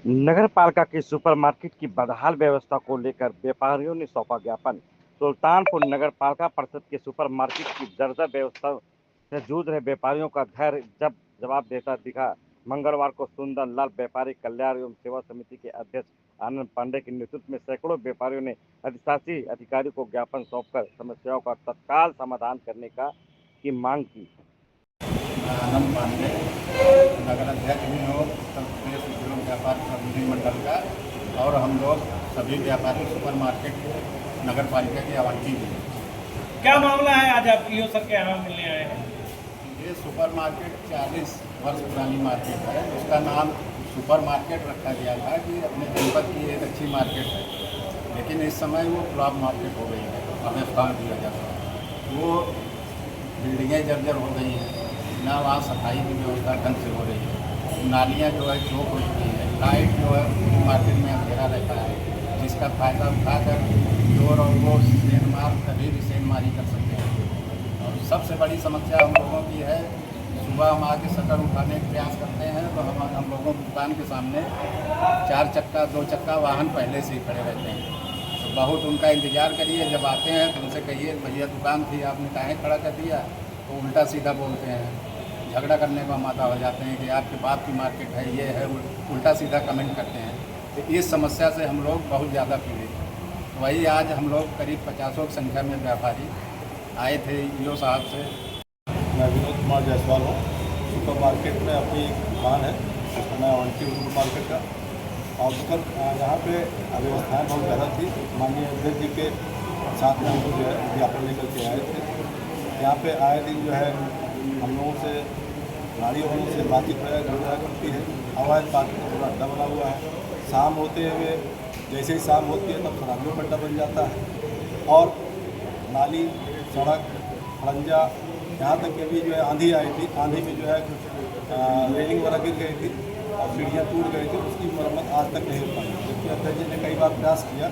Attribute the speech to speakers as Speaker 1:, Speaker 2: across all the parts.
Speaker 1: नगर पालिका की सुपरमार्केट की बदहाल व्यवस्था को लेकर व्यापारियों ने सौंपा ज्ञापन। सुल्तानपुर नगर पालिका परिषद के सुपरमार्केट की जर्जर व्यवस्था से जूझ रहे व्यापारियों का धैर्य जब जवाब देता दिखा। मंगलवार को सुंदर लाल व्यापारी कल्याण एवं सेवा समिति के अध्यक्ष आनंद पांडे के नेतृत्व में सैकड़ों व्यापारियों ने अधिशासी अधिकारी को ज्ञापन सौंपकर समस्याओं का तत्काल समाधान करने की मांग की।
Speaker 2: आनंद पांडे नगर अध्यक्ष भी हो उत्तर प्रदेश उद्योग व्यापार प्रतिनिधि मंडल का, और हम लोग सभी व्यापारी सुपर मार्केट नगर पालिका के आवंटी भी।
Speaker 3: क्या मामला है, आज आप ईओ सर के यहाँ मिलने आए हैं?
Speaker 2: ये सुपर मार्केट 40 वर्ष पुरानी मार्केट है। उसका नाम सुपर मार्केट रखा गया था कि अपने जनपद की एक अच्छी मार्केट है, लेकिन इस समय वो फ्लॉप मार्केट हो गई है। अव्यवस्था की वजह से वो बिल्डिंगें जर्जर हो गई हैं, ना वहाँ सफाई की व्यवस्था ढंग से हो रही है, नालियाँ जो है चौक हो चुकी है, लाइट जो है मार्केट में अंधेरा रहता है, जिसका फायदा उठाकर चोर और वो सेंधमार कभी भी सेंधमारी कर सकते हैं। और सबसे बड़ी समस्या हम लोगों की है, सुबह हम आके शटर उठाने का प्रयास करते हैं तो हम लोगों की दुकान के सामने 4 चक्का 2 चक्का वाहन पहले से ही खड़े रहते हैं। तो बहुत उनका इंतज़ार करिए, जब आते हैं तो उनसे कहिए भैया दुकान थी आपने काहे खड़ा कर दिया, तो उल्टा सीधा बोलते हैं, झगड़ा करने को माता हो जाते हैं कि आपके बाप की मार्केट है, ये है, उल्टा सीधा कमेंट करते हैं। तो इस समस्या से हम लोग बहुत ज़्यादा पीड़ित हैं। वही आज हम लोग करीब 50 की संख्या में व्यापारी आए थे ईओ साहब से।
Speaker 4: मैं विनोद कुमार जायसवाल हूँ। सुपर मार्केट में अपनी एक दुकान है, उसका नाम आवंटी सुपर मार्केट का। और उसका यहाँ पे अव्यवस्थाएँ बहुत ज़्यादा थी। माननीय अध्यक्ष जी के साथ में हमको जो है ज्ञापन लेकर के आए थे। यहाँ पे आए दिन जो है हम लोगों से गाड़ियों वालों से बातचीत वगैरह करती है। अवैध पार्किंग का पूरा अड्डा बना हुआ है। शाम होते हुए जैसे ही शाम होती है तब शराबियों का अड्डा बन जाता है। और नाली, सड़क, खड़ंजा, यहाँ तक कि अभी जो है आंधी आई थी, आंधी में जो है रेलिंग वगैरह गिर गई थी और सीढ़ियाँ टूट गई थी। उसकी मरम्मत आज तक नहीं हो पाई, जबकि अध्यक्ष जी ने कई बार प्रयास किया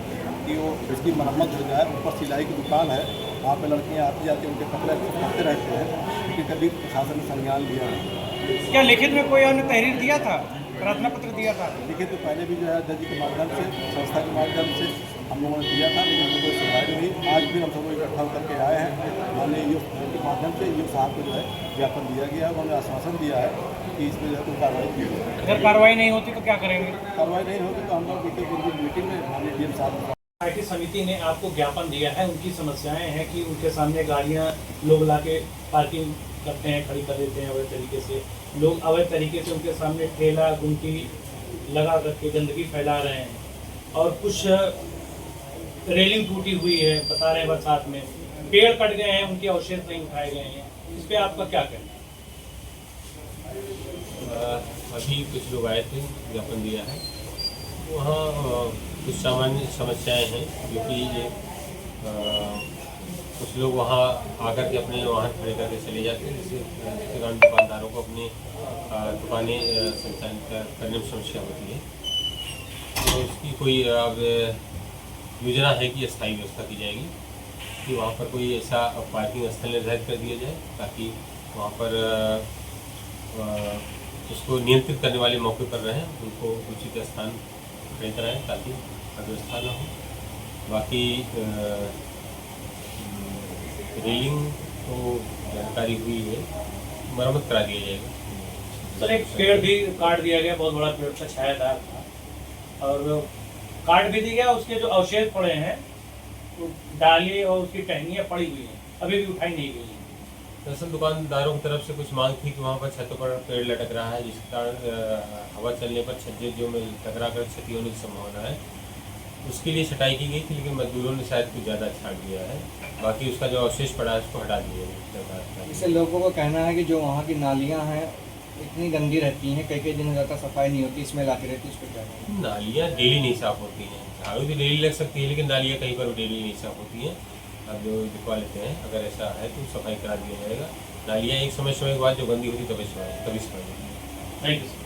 Speaker 4: कि वो इसकी मरम्मत हो जाए। ऊपर सिलाई की दुकान है, वहाँ पे लड़कियाँ आती जाती उनके कपड़े करते रहते हैं, लेकिन कभी प्रशासन ने संज्ञान लिया नहीं।
Speaker 3: क्या लिखित में कोई आपने तहरीर दिया था, प्रार्थना पत्र दिया था?
Speaker 4: लिखित तो पहले भी जो है अध्यक्ष जी के माध्यम से, संस्था के माध्यम से हम लोगों ने दिया था, लेकिन हमको कोई सुनवाई नहीं हुई। आज भी हम सब इकट्ठा होकर के आए हैं। माननीय ईओ के माध्यम से ईओ साहब को जो है ज्ञापन दिया गया है। उन्होंने आश्वासन दिया है कि इसमें जो है कोई कार्रवाई की जाए।
Speaker 3: अगर कार्रवाई नहीं होती तो क्या करेंगे?
Speaker 4: कार्रवाई नहीं होगी तो हम लोग देखिए मीटिंग में माननीय डीएम साहब
Speaker 3: पार्टी समिति ने आपको ज्ञापन दिया है। उनकी समस्याएं हैं कि उनके सामने गाड़ियां लोग लाके पार्किंग करते हैं, खड़ी कर देते हैं अवैध तरीके से। लोग अवैध तरीके से उनके सामने ठेला गुमटी लगा करके गंदगी फैला रहे हैं। और कुछ रेलिंग टूटी हुई है, बता रहे हैं बरसात में, पेड़ कट गए हैं, उनके अवशेष नहीं उठाए गए हैं। इस पर आपका क्या कहना है?
Speaker 5: अभी कुछ लोग आए थे, ज्ञापन दिया है। वहाँ कुछ सामान्य समस्याएं हैं, क्योंकि कुछ लोग वहाँ आकर के अपने वाहन खड़े करके चले जाते हैं, जिससे कारण दुकानदारों को अपनी दुकानें संचालित करने में समस्या होती है। तो इसकी कोई अब योजना है कि स्थायी व्यवस्था की जाएगी कि वहाँ पर कोई ऐसा पार्किंग स्थल निर्धारित कर दिया जाए, ताकि वहाँ पर उसको नियंत्रित करने वाले मौके पर रहें, उनको उचित स्थान खड़े कराएँ ताकि अव्यवस्था न हो। बाकी रेलिंग तो जानकारी हुई है, मरम्मत करा दिया जाएगा।
Speaker 3: सर, एक पेड़ भी काट दिया गया, बहुत बड़ा पेड़ था, छायादार था, और काट भी दिया गया। उसके जो अवशेष पड़े हैं, तो डाली और उसकी टहनियाँ पड़ी हुई हैं, अभी भी उठाई नहीं गई हैं।
Speaker 5: दरअसल दुकानदारों की तरफ से कुछ मांग थी कि वहाँ पर छतों पर पेड़ लटक रहा है, जिसके कारण हवा चलने पर छज्जे जो में टकरा कर क्षति होने की संभावना है। उसके लिए छटाई की गई थी, लेकिन मजदूरों ने शायद कुछ ज़्यादा छाट दिया है। बाकी उसका जो अवशेष पड़ा है उसको हटा दिया है।
Speaker 6: इससे लोगों का कहना है कि जो वहाँ की नालियाँ हैं इतनी गंदी रहती हैं, कई दिन ज़्यादा सफाई नहीं होती, इसमें लाती रहती है। उस पर क्या?
Speaker 5: नालियाँ डेली नहीं साफ़ होती हैं, झाड़ू भी डेली लग सकती है, लेकिन नालियाँ कहीं पर डेली नहीं साफ़ होती हैं। अब जो दिखवा लेते हैं, अगर ऐसा है तो सफाई करा दिया जाएगा। नालियाँ एक समय के बाद जो गंदी होती तभी सफाई होती है।
Speaker 3: Thank you.